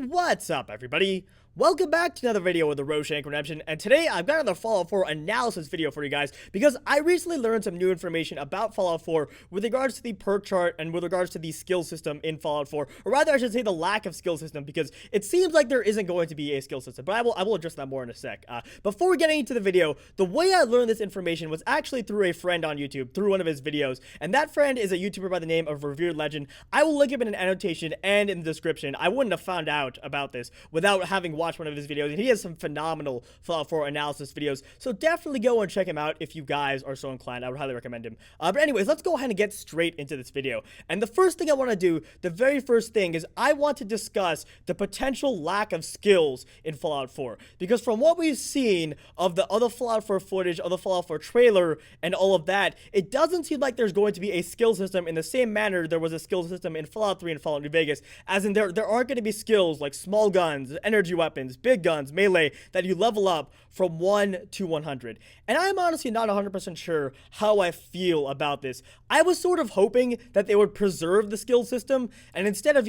What's up, everybody? Welcome back to another video with the Roshank Redemption, and today I've got another Fallout 4 analysis video for you guys because I recently learned some new information about Fallout 4 with regards to the perk chart and with regards to the skill system in Fallout 4, or rather I should say the lack of skill system, because it seems like there isn't going to be a skill system, but I will address that more in a sec. Before getting into the video, the way I learned this information was actually through a friend on YouTube, through one of his videos, and that friend is a YouTuber by the name of Revered Legend. I will link him in an annotation and in the description. I wouldn't have found out about this without having watched one of his videos, and he has some phenomenal Fallout 4 analysis videos, so definitely go and check him out if you guys are so inclined. I would highly recommend him. But anyways, let's go ahead and get straight into this video. And the first thing I want to do, the very first thing, is I want to discuss the potential lack of skills in Fallout 4, because from what we've seen of the other Fallout 4 footage, of the Fallout 4 trailer, and all of that, it doesn't seem like there's going to be a skill system in the same manner there was a skill system in Fallout 3 and Fallout New Vegas, as in there aren't going to be skills like small guns, energy weapons, big guns, melee, that you level up from 1 to 100. And I'm honestly not 100% sure how I feel about this. I was sort of hoping that they would preserve the skill system, and instead of,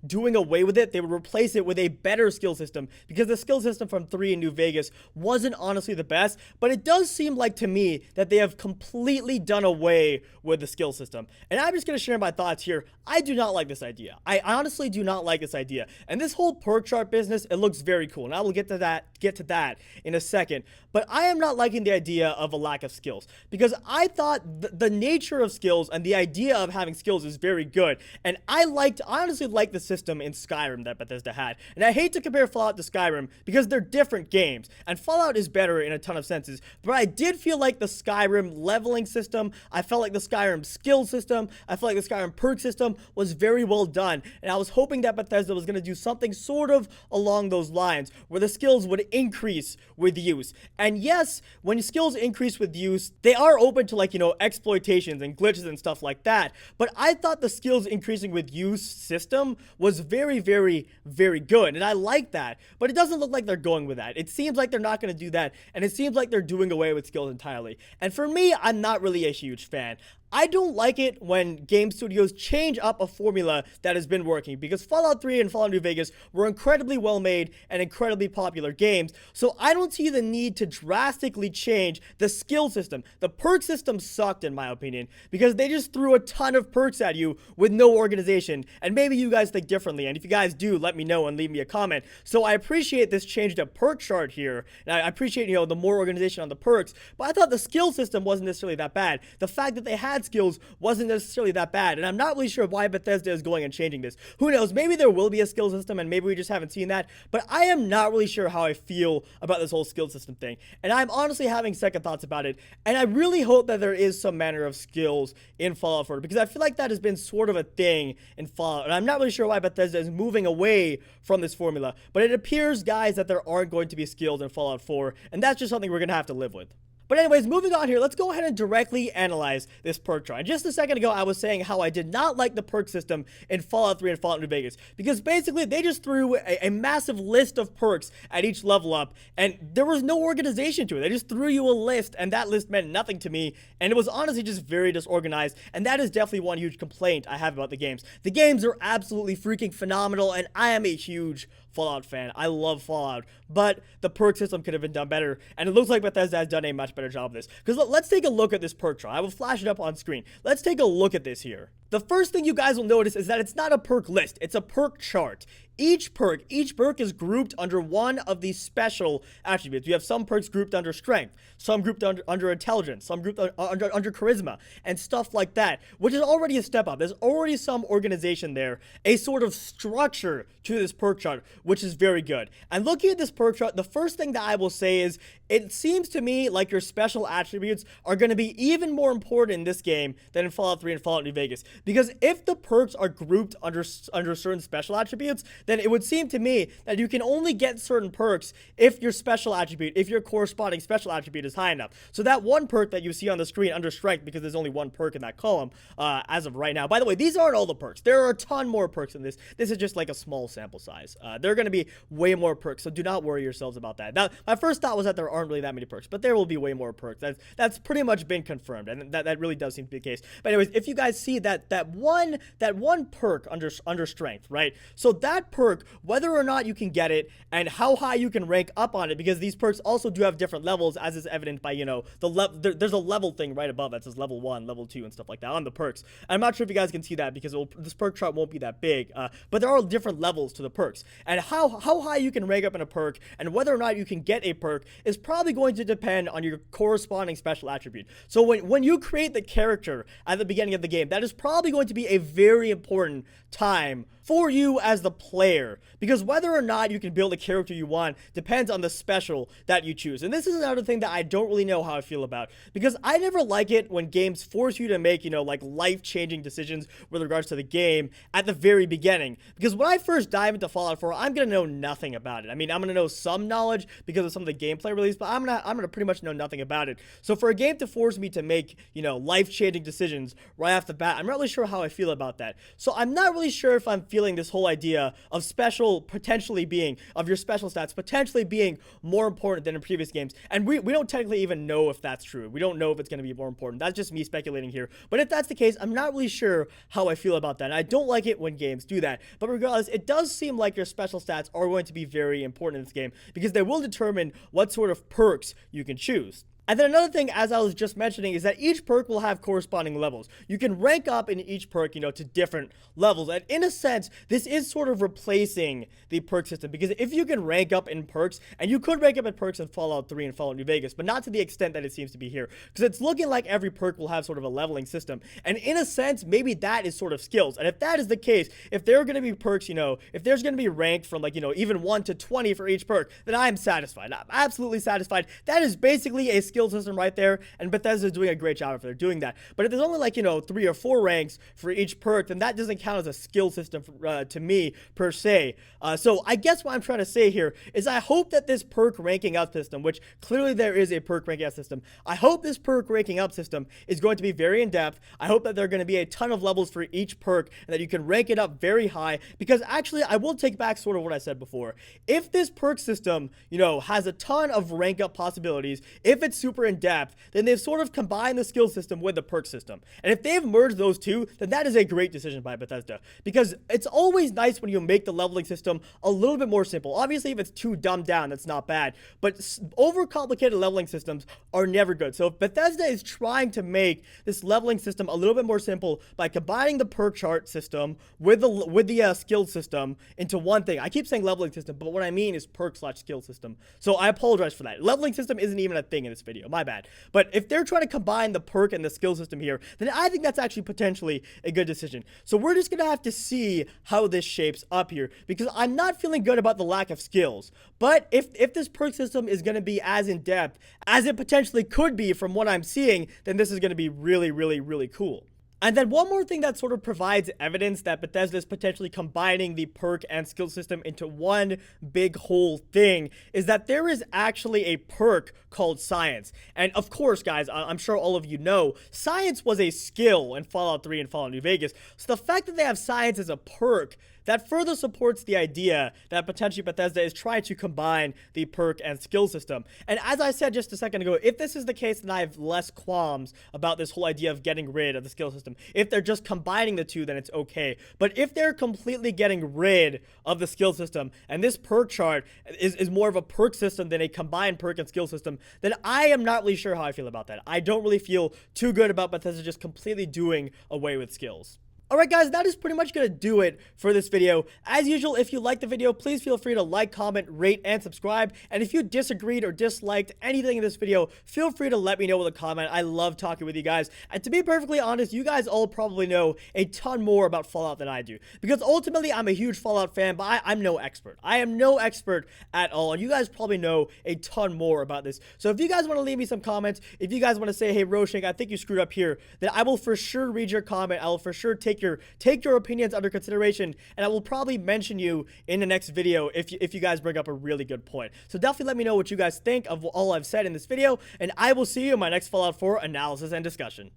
doing away with it, they would replace it with a better skill system, because the skill system from 3 in New Vegas wasn't honestly the best, but it does seem like to me that they have completely done away with the skill system. And I'm just going to share my thoughts here. I do not like this idea. I honestly do not like this idea. And this whole perk chart business, it looks very cool, and I will get to that in a second, but I am not liking the idea of a lack of skills, because I thought the nature of skills and the idea of having skills is very good, and I honestly like the system in Skyrim that Bethesda had. And I hate to compare Fallout to Skyrim because they're different games, and Fallout is better in a ton of senses, but I did feel like the Skyrim leveling system, I felt like the Skyrim skill system, I felt like the Skyrim perk system was very well done, and I was hoping that Bethesda was going to do something sort of along those lines, where the skills would increase with use. And yes, when skills increase with use, they are open to exploitations and glitches and stuff like that, but I thought the skills increasing with use system was very, very, very good, and I like that, but it doesn't look like they're going with that. It seems like they're not going to do that, and it seems like they're doing away with skills entirely. And for me, I'm not really a huge fan. I don't like it when game studios change up a formula that has been working, because Fallout 3 and Fallout New Vegas were incredibly well made and incredibly popular games, so I don't see the need to drastically change the skill system. The perk system sucked, in my opinion, because they just threw a ton of perks at you with no organization, and maybe you guys think differently, and if you guys do, let me know and leave me a comment. So I appreciate this changed up perk chart here, and I appreciate, the more organization on the perks, but I thought the skill system wasn't necessarily that bad. The fact that they had skills wasn't necessarily that bad, and I'm not really sure why Bethesda is going and changing this. Who knows, maybe there will be a skill system and maybe we just haven't seen that, but I am not really sure how I feel about this whole skill system thing, and I'm honestly having second thoughts about it, and I really hope that there is some manner of skills in Fallout 4, because I feel like that has been sort of a thing in Fallout, and I'm not really sure why Bethesda is moving away from this formula, but it appears, guys, that there aren't going to be skills in Fallout 4, and that's just something we're going to have to live with. But anyways, moving on here, let's go ahead and directly analyze this perk chart. Just a second ago, I was saying how I did not like the perk system in Fallout 3 and Fallout New Vegas, because basically they just threw a massive list of perks at each level up, and there was no organization to it. They just threw you a list, and that list meant nothing to me, and it was honestly just very disorganized, and that is definitely one huge complaint I have about the games. The games are absolutely freaking phenomenal, and I am a huge Fallout fan. I love Fallout, but the perk system could have been done better, and it looks like Bethesda has done a much better job of this. Because let's take a look at this perk chart. I will flash it up on screen. Let's take a look at this here. The first thing you guys will notice is that it's not a perk list, it's a perk chart. Each perk is grouped under one of these special attributes. You have some perks grouped under strength, some grouped under intelligence, some grouped under charisma, and stuff like that, which is already a step up. There's already some organization there, a sort of structure to this perk chart, which is very good. And looking at this perk chart, the first thing that I will say is, it seems to me like your special attributes are going to be even more important in this game than in Fallout 3 and Fallout New Vegas, because if the perks are grouped under certain special attributes, then it would seem to me that you can only get certain perks if your special attribute, if your corresponding special attribute is high enough. So that one perk that you see on the screen under strength, because there's only one perk in that column as of right now. By the way, these aren't all the perks. There are a ton more perks in this. This is just like a small sample size. There are going to be way more perks, so do not worry yourselves about that. Now, my first thought was that there aren't really that many perks, but there will be way more perks. That's pretty much been confirmed, and that really does seem to be the case. But anyways, if you guys see that one perk under strength, right? So that perk, whether or not you can get it, and how high you can rank up on it, because these perks also do have different levels, as is evident by, you know, there's a level thing right above that says level 1, level 2, and stuff like that on the perks. I'm not sure if you guys can see that because this perk chart won't be that big, but there are different levels to the perks, and how high you can rank up in a perk and whether or not you can get a perk is probably going to depend on your corresponding special attribute. So when you create the character at the beginning of the game, that is probably going to be a very important time for you as the player, because whether or not you can build a character you want depends on the special that you choose. And this is another thing that I don't really know how I feel about, because I never like it when games force you to make, you know, like life-changing decisions with regards to the game at the very beginning, because when I first dive into Fallout 4, I'm gonna know nothing about it. I mean, I'm gonna know some knowledge because of some of the gameplay release, but I'm gonna pretty much know nothing about it. So for a game to force me to make, you know, life-changing decisions right off the bat, I'm not really sure how I feel about that. So I'm not really sure if I'm feeling this whole idea of your special stats potentially being more important than in previous games. And we don't technically even know if that's true. We don't know if it's going to be more important. That's just me speculating here. But if that's the case, I'm not really sure how I feel about that. And I don't like it when games do that. But regardless, it does seem like your special stats are going to be very important in this game, because they will determine what sort of perks you can choose. And then another thing, as I was just mentioning, is that each perk will have corresponding levels. You can rank up in each perk, you know, to different levels. And in a sense, this is sort of replacing the perk system, because if you can rank up in perks, and you could rank up in perks in Fallout 3 and Fallout New Vegas, but not to the extent that it seems to be here, because it's looking like every perk will have sort of a leveling system. And in a sense, maybe that is sort of skills. And if that is the case, if there are going to be perks, you know, if there's going to be ranked from, like, you know, even 1 to 20 for each perk, then I'm satisfied. I'm absolutely satisfied. That is basically a skill system right there, and Bethesda is doing a great job if they're doing that. But if there's only, like, you know, 3 or 4 ranks for each perk, then that doesn't count as a skill system to me per se. So I guess what I'm trying to say here is I hope that this perk ranking up system, which clearly there is a perk ranking up system, I hope this perk ranking up system is going to be very in depth. I hope that there are going to be a ton of levels for each perk and that you can rank it up very high, because actually I will take back sort of what I said before. If this perk system, you know, has a ton of rank up possibilities, if it's super in depth, then they've sort of combined the skill system with the perk system. And if they've merged those two, then that is a great decision by Bethesda, because it's always nice when you make the leveling system a little bit more simple. Obviously, if it's too dumbed down, that's not bad, but overcomplicated leveling systems are never good. So if Bethesda is trying to make this leveling system a little bit more simple by combining the perk chart system with the skill system into one thing. I keep saying leveling system, but what I mean is perk/skill system. So I apologize for that. Leveling system isn't even a thing in this video. My bad. But if they're trying to combine the perk and the skill system here, then I think that's actually potentially a good decision. So we're just going to have to see how this shapes up here, because I'm not feeling good about the lack of skills. But if this perk system is going to be as in-depth as it potentially could be from what I'm seeing, then this is going to be really, really, really cool. And then one more thing that sort of provides evidence that Bethesda is potentially combining the perk and skill system into one big whole thing is that there is actually a perk called Science. And of course, guys, I'm sure all of you know, Science was a skill in Fallout 3 and Fallout New Vegas. So the fact that they have Science as a perk, that further supports the idea that potentially Bethesda is trying to combine the perk and skill system. And as I said just a second ago, if this is the case, then I have less qualms about this whole idea of getting rid of the skill system. If they're just combining the two, then it's okay. But if they're completely getting rid of the skill system, and this perk chart is more of a perk system than a combined perk and skill system, then I am not really sure how I feel about that. I don't really feel too good about Bethesda just completely doing away with skills. Alright guys, that is pretty much going to do it for this video. As usual, if you liked the video, please feel free to like, comment, rate, and subscribe. And if you disagreed or disliked anything in this video, feel free to let me know with a comment. I love talking with you guys. And to be perfectly honest, you guys all probably know a ton more about Fallout than I do. Because ultimately, I'm a huge Fallout fan, but I'm no expert. I am no expert at all. And you guys probably know a ton more about this. So if you guys want to leave me some comments, if you guys want to say, hey, Roshank, I think you screwed up here, then I will for sure read your comment. I will for sure take your opinions under consideration, and I will probably mention you in the next video if you guys bring up a really good point. So definitely let me know what you guys think of all I've said in this video, and I will see you in my next Fallout 4 analysis and discussion.